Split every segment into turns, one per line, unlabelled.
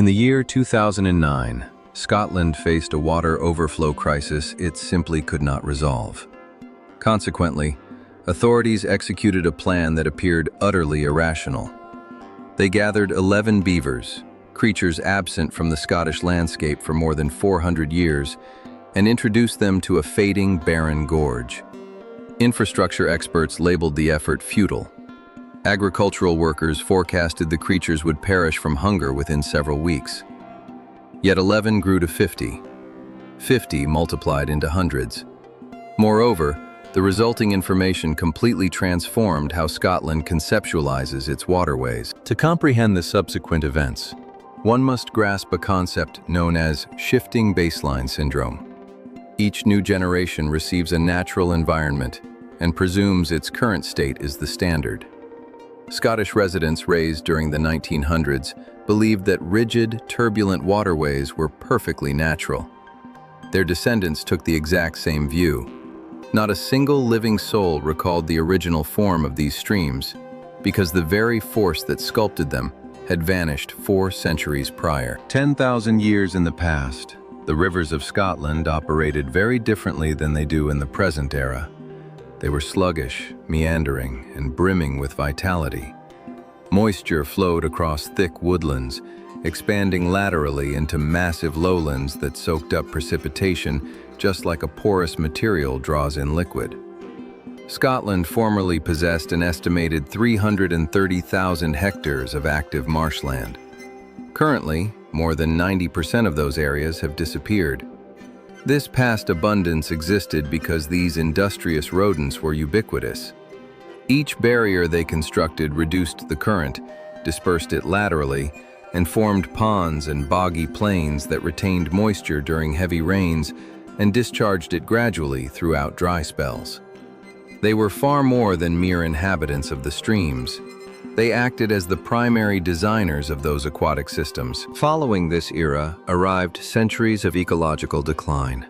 the year 2009, Scotland faced a water overflow crisis it simply could not resolve. Consequently, authorities executed a plan that appeared utterly irrational. They gathered 11 beavers, creatures absent from the Scottish landscape for more than 400 years, and introduced them to a fading, barren gorge. Infrastructure experts labeled the effort futile. Agricultural workers forecasted the creatures would perish from hunger within several weeks. Yet 11 grew to 50. 50 multiplied into hundreds. Moreover, the resulting information completely transformed how Scotland conceptualizes its waterways. To comprehend the subsequent events, one must grasp a concept known as shifting baseline syndrome. Each new generation receives a natural environment and presumes its current state is the standard. Scottish residents raised during the 1900s believed that rigid, turbulent waterways were perfectly natural. Their descendants took the exact same view. Not a single living soul recalled the original form of these streams, because the very force that sculpted them had vanished 4 centuries prior. 10,000 years in the past, the rivers of Scotland operated very differently than they do in the present era. They were sluggish, meandering, and brimming with vitality. Moisture flowed across thick woodlands, expanding laterally into massive lowlands that soaked up precipitation just like a porous material draws in liquid. Scotland formerly possessed an estimated 330,000 hectares of active marshland. Currently, more than 90% of those areas have disappeared. This past abundance existed because these industrious rodents were ubiquitous. Each barrier they constructed reduced the current, dispersed it laterally, and formed ponds and boggy plains that retained moisture during heavy rains and discharged it gradually throughout dry spells. They were far more than mere inhabitants of the streams. They acted as the primary designers of those aquatic systems. Following this era arrived centuries of ecological decline.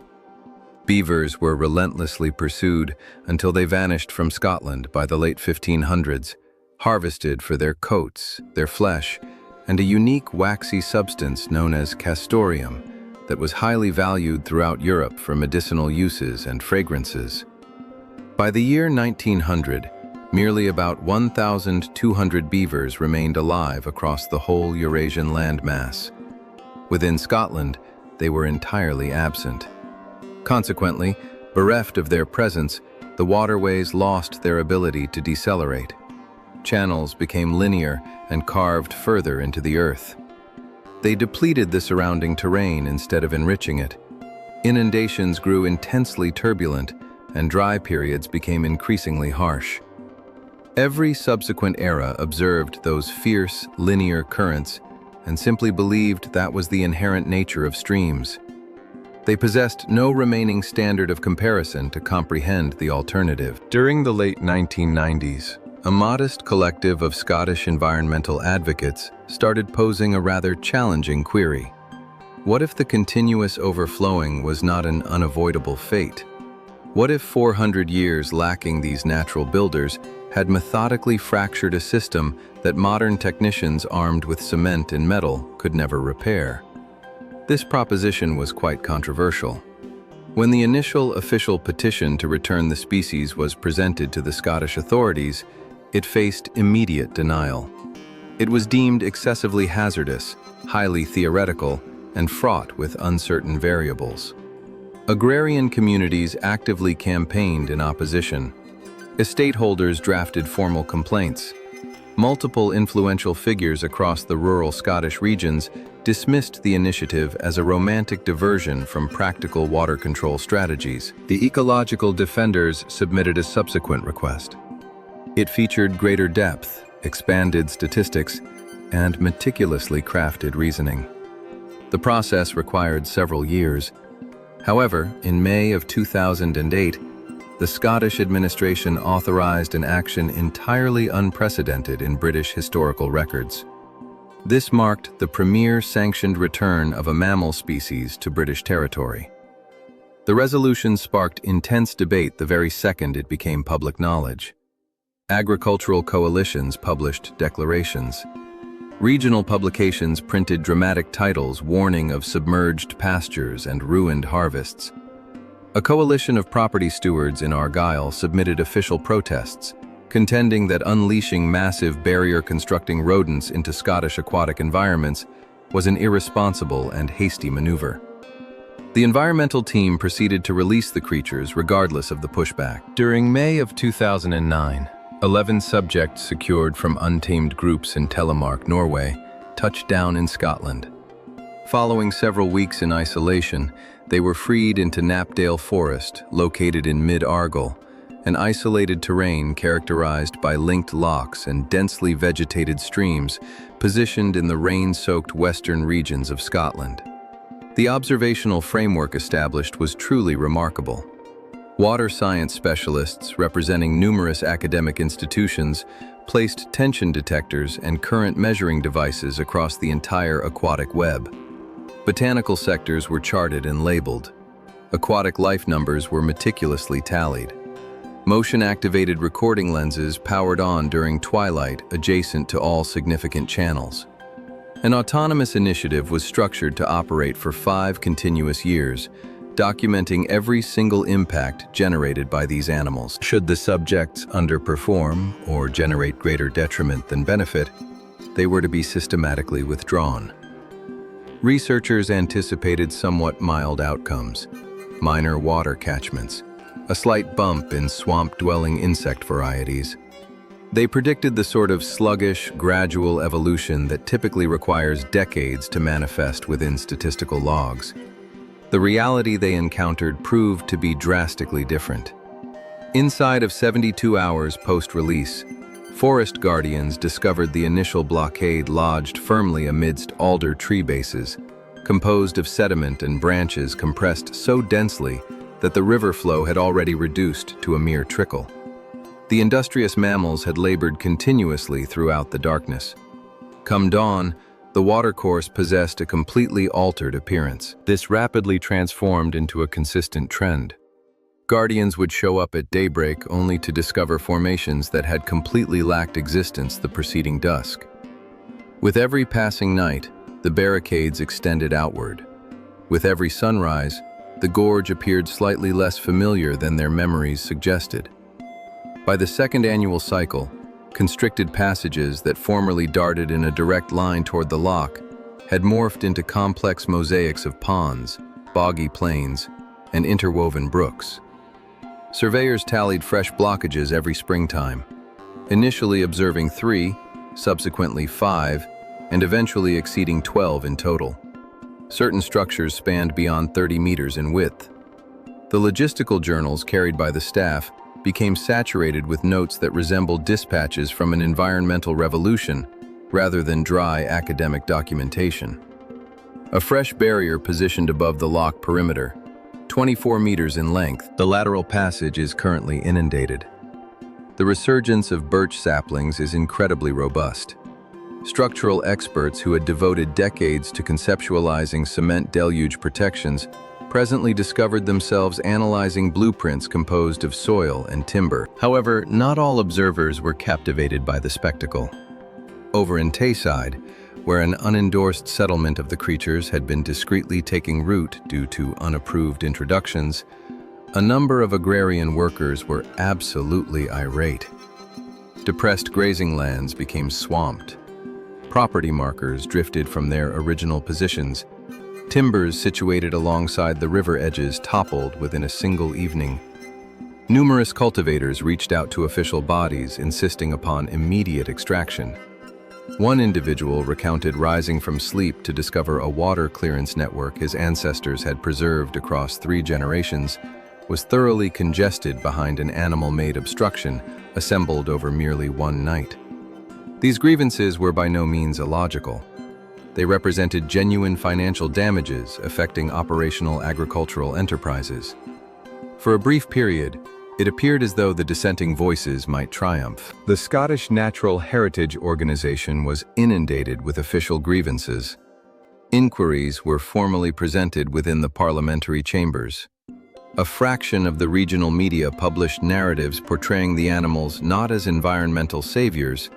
Beavers were relentlessly pursued until they vanished from Scotland by the late 1500s, harvested for their coats, their flesh, and a unique waxy substance known as castoreum that was highly valued throughout Europe for medicinal uses and fragrances. By the year 1900, merely about 1,200 beavers remained alive across the whole Eurasian landmass. Within Scotland, they were entirely absent. Consequently, bereft of their presence, the waterways lost their ability to decelerate. Channels became linear and carved further into the earth. They depleted the surrounding terrain instead of enriching it. Inundations grew intensely turbulent, and dry periods became increasingly harsh. Every subsequent era observed those fierce, linear currents and simply believed that was the inherent nature of streams. They possessed no remaining standard of comparison to comprehend the alternative. During the late 1990s, a modest collective of Scottish environmental advocates started posing a rather challenging query. What if the continuous overflowing was not an unavoidable fate? What if 400 years lacking these natural builders had methodically fractured a system that modern technicians armed with cement and metal could never repair? This proposition was quite controversial. When the initial official petition to return the species was presented to the Scottish authorities, it faced immediate denial. It was deemed excessively hazardous, highly theoretical, and fraught with uncertain variables. Agrarian communities actively campaigned in opposition. Estate holders drafted formal complaints. Multiple influential figures across the rural Scottish regions dismissed the initiative as a romantic diversion from practical water control strategies. The ecological defenders submitted a subsequent request. It featured greater depth, expanded statistics, and meticulously crafted reasoning. The process required several years. However, in May of 2008, the Scottish administration authorized an action entirely unprecedented in British historical records. This marked the premier sanctioned return of a mammal species to British territory. The resolution sparked intense debate the very second it became public knowledge. Agricultural coalitions published declarations. Regional publications printed dramatic titles warning of submerged pastures and ruined harvests. A coalition of property stewards in Argyll submitted official protests, contending that unleashing massive barrier-constructing rodents into Scottish aquatic environments was an irresponsible and hasty maneuver. The environmental team proceeded to release the creatures regardless of the pushback. During May of 2009, 11 subjects secured from untamed groups in Telemark, Norway, touched down in Scotland. Following several weeks in isolation, they were freed into Knapdale Forest, located in mid-Argyll, an isolated terrain characterized by linked lochs and densely vegetated streams positioned in the rain-soaked western regions of Scotland. The observational framework established was truly remarkable. Water science specialists representing numerous academic institutions placed tension detectors and current measuring devices across the entire aquatic web. Botanical sectors were charted and labeled. Aquatic life numbers were meticulously tallied. Motion-activated recording lenses powered on during twilight adjacent to all significant channels. An autonomous initiative was structured to operate for 5 continuous years, documenting every single impact generated by these animals. Should the subjects underperform or generate greater detriment than benefit, they were to be systematically withdrawn. Researchers anticipated somewhat mild outcomes: minor water catchments, a slight bump in swamp-dwelling insect varieties. They predicted the sort of sluggish, gradual evolution that typically requires decades to manifest within statistical logs. The reality they encountered proved to be drastically different. Inside of 72 hours post-release, forest guardians discovered the initial blockade lodged firmly amidst alder tree bases, composed of sediment and branches compressed so densely that the river flow had already reduced to a mere trickle. The industrious mammals had labored continuously throughout the darkness. Come dawn, the watercourse possessed a completely altered appearance. This rapidly transformed into a consistent trend. Guardians would show up at daybreak only to discover formations that had completely lacked existence the preceding dusk. With every passing night, the barricades extended outward. With every sunrise, the gorge appeared slightly less familiar than their memories suggested. By the second annual cycle, constricted passages that formerly darted in a direct line toward the loch had morphed into complex mosaics of ponds, boggy plains, and interwoven brooks. Surveyors tallied fresh blockages every springtime, initially observing 3, subsequently 5, and eventually exceeding 12 in total. Certain structures spanned beyond 30 meters in width. The logistical journals carried by the staff became saturated with notes that resembled dispatches from an environmental revolution rather than dry academic documentation. A fresh barrier positioned above the loch perimeter, 24 meters in length, the lateral passage is currently inundated. The resurgence of birch saplings is incredibly robust. Structural experts who had devoted decades to conceptualizing cement deluge protections presently discovered themselves analyzing blueprints composed of soil and timber. However, not all observers were captivated by the spectacle. Over in Tayside, where an unendorsed settlement of the creatures had been discreetly taking root due to unapproved introductions, a number of agrarian workers were absolutely irate. Depressed grazing lands became swamped. Property markers drifted from their original positions. Timbers situated alongside the river edges toppled within a single evening. Numerous cultivators reached out to official bodies, insisting upon immediate extraction. One individual recounted rising from sleep to discover a water clearance network his ancestors had preserved across 3 generations was thoroughly congested behind an animal-made obstruction assembled over merely one night. These grievances were by no means illogical. They represented genuine financial damages affecting operational agricultural enterprises. For a brief period, it appeared as though the dissenting voices might triumph. The Scottish Natural Heritage Organisation was inundated with official grievances. Inquiries were formally presented within the parliamentary chambers. A fraction of the regional media published narratives portraying the animals not as environmental saviors,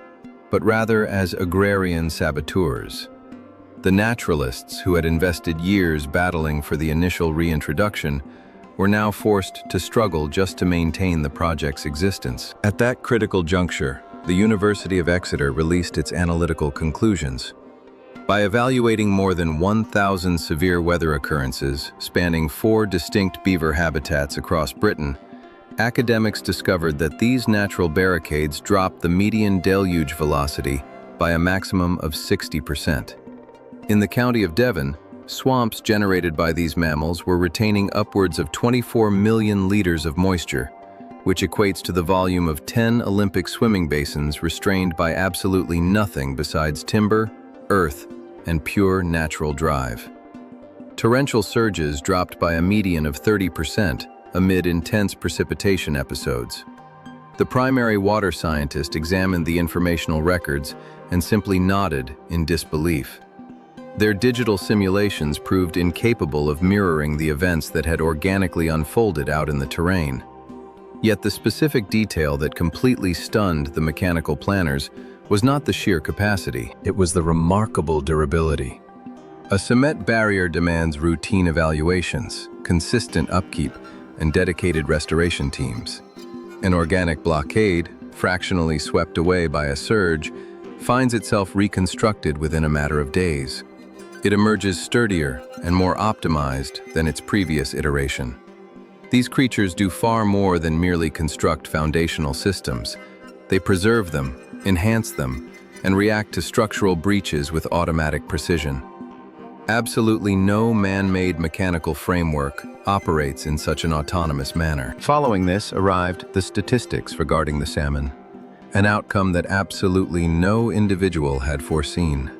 but rather as agrarian saboteurs. The naturalists, who had invested years battling for the initial reintroduction, were now forced to struggle just to maintain the project's existence. At that critical juncture, the University of Exeter released its analytical conclusions. By evaluating more than 1,000 severe weather occurrences spanning 4 distinct beaver habitats across Britain, academics discovered that these natural barricades dropped the median deluge velocity by a maximum of 60%. In the county of Devon, swamps generated by these mammals were retaining upwards of 24 million liters of moisture, which equates to the volume of 10 Olympic swimming basins restrained by absolutely nothing besides timber, earth, and pure natural drive. Torrential surges dropped by a median of 30% amid intense precipitation episodes. The primary water scientist examined the informational records and simply nodded in disbelief. Their digital simulations proved incapable of mirroring the events that had organically unfolded out in the terrain. Yet the specific detail that completely stunned the mechanical planners was not the sheer capacity, it was the remarkable durability. A cement barrier demands routine evaluations, consistent upkeep, and dedicated restoration teams. An organic blockade, fractionally swept away by a surge, finds itself reconstructed within a matter of days. It emerges sturdier and more optimized than its previous iteration. These creatures do far more than merely construct foundational systems. They preserve them, enhance them, and react to structural breaches with automatic precision. Absolutely no man-made mechanical framework operates in such an autonomous manner. Following this arrived the statistics regarding the salmon, an outcome that absolutely no individual had foreseen.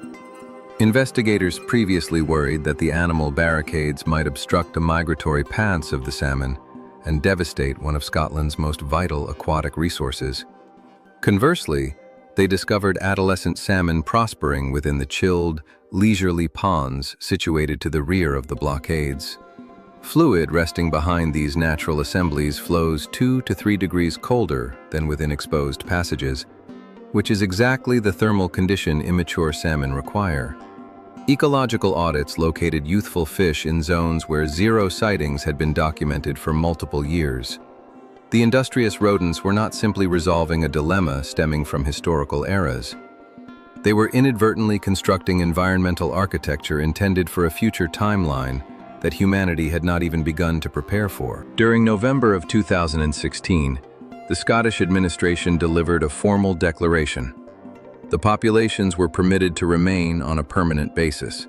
Investigators previously worried that the animal barricades might obstruct the migratory paths of the salmon and devastate one of Scotland's most vital aquatic resources. Conversely, they discovered adolescent salmon prospering within the chilled, leisurely ponds situated to the rear of the blockades. Fluid resting behind these natural assemblies flows 2 to 3 degrees colder than within exposed passages, which is exactly the thermal condition immature salmon require. Ecological audits located youthful fish in zones where 0 sightings had been documented for multiple years. The industrious rodents were not simply resolving a dilemma stemming from historical eras. They were inadvertently constructing environmental architecture intended for a future timeline that humanity had not even begun to prepare for. During November of 2016, the Scottish administration delivered a formal declaration. The populations were permitted to remain on a permanent basis.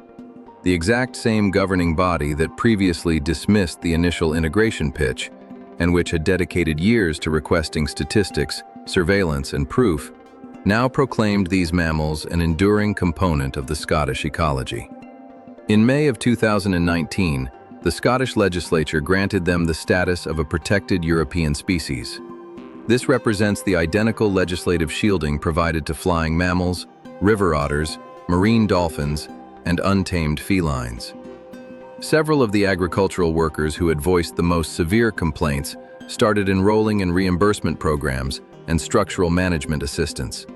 The exact same governing body that previously dismissed the initial integration pitch, and which had dedicated years to requesting statistics, surveillance, and proof, now proclaimed these mammals an enduring component of the Scottish ecology. In May of 2019, the Scottish legislature granted them the status of a protected European species. This represents the identical legislative shielding provided to flying mammals, river otters, marine dolphins, and untamed felines. Several of the agricultural workers who had voiced the most severe complaints started enrolling in reimbursement programs and structural management assistance.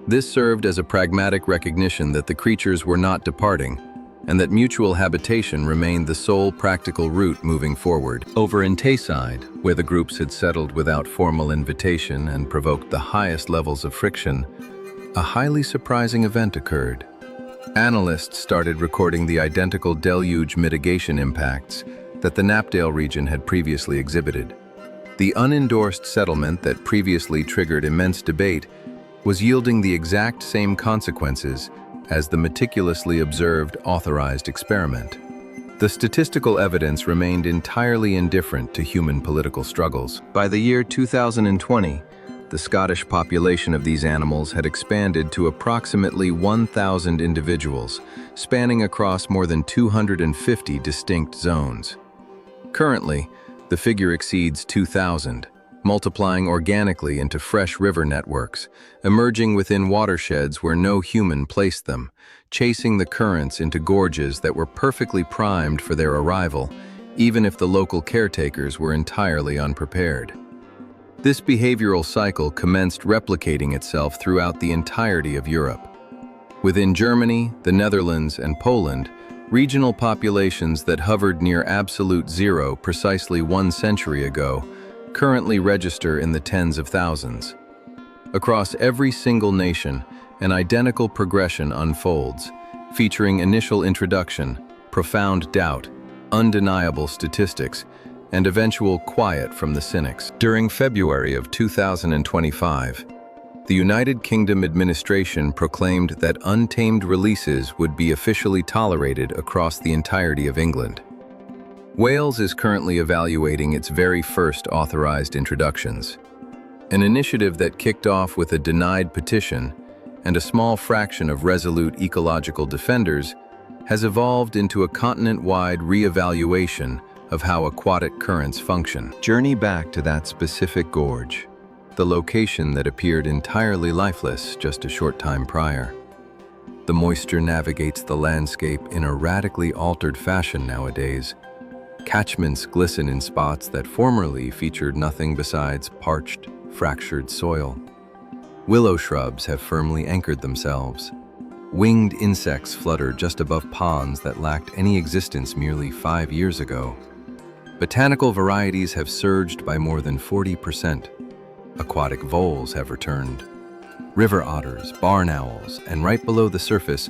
This served as a pragmatic recognition that the creatures were not departing, and that mutual habitation remained the sole practical route moving forward. Over in Tayside, where the groups had settled without formal invitation and provoked the highest levels of friction, a highly surprising event occurred. Analysts started recording the identical deluge mitigation impacts that the Knapdale region had previously exhibited. The unendorsed settlement that previously triggered immense debate was yielding the exact same consequences as the meticulously observed authorized experiment. The statistical evidence remained entirely indifferent to human political struggles. By the year 2020, the Scottish population of these animals had expanded to approximately 1,000 individuals, spanning across more than 250 distinct zones. Currently, the figure exceeds 2,000, multiplying organically into fresh river networks, emerging within watersheds where no human placed them, chasing the currents into gorges that were perfectly primed for their arrival, even if the local caretakers were entirely unprepared. This behavioral cycle commenced replicating itself throughout the entirety of Europe. Within Germany, the Netherlands, and Poland, regional populations that hovered near absolute zero precisely 1 century ago currently register in the tens of thousands. Across every single nation, an identical progression unfolds, featuring initial introduction, profound doubt, undeniable statistics, and eventual quiet from the cynics. During February of 2025, the United Kingdom administration proclaimed that untamed releases would be officially tolerated across the entirety of England. Wales is currently evaluating its very first authorized introductions, an initiative that kicked off with a denied petition, and a small fraction of resolute ecological defenders has evolved into a continent-wide re-evaluation of how aquatic currents function. Journey back to that specific gorge, the location that appeared entirely lifeless just a short time prior. The moisture navigates the landscape in a radically altered fashion nowadays. Catchments glisten in spots that formerly featured nothing besides parched, fractured soil. Willow shrubs have firmly anchored themselves. Winged insects flutter just above ponds that lacked any existence merely 5 years ago. Botanical varieties have surged by more than 40%. Aquatic voles have returned. River otters, barn owls, and right below the surface,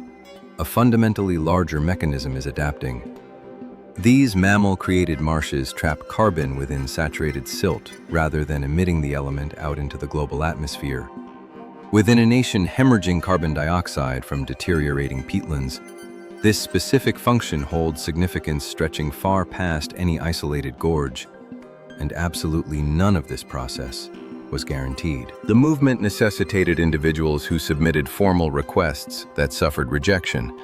a fundamentally larger mechanism is adapting. These mammal-created marshes trap carbon within saturated silt rather than emitting the element out into the global atmosphere. Within a nation hemorrhaging carbon dioxide from deteriorating peatlands, this specific function holds significance stretching far past any isolated gorge, and absolutely none of this process was guaranteed. The movement necessitated individuals who submitted formal requests that suffered rejection,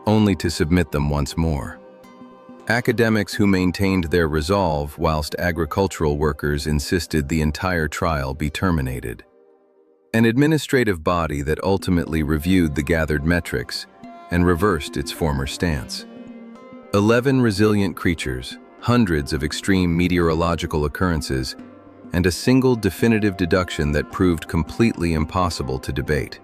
only to submit them once more. Academics who maintained their resolve whilst agricultural workers insisted the entire trial be terminated. An administrative body that ultimately reviewed the gathered metrics and reversed its former stance. 11 resilient creatures, hundreds of extreme meteorological occurrences, and a single definitive deduction that proved completely impossible to debate.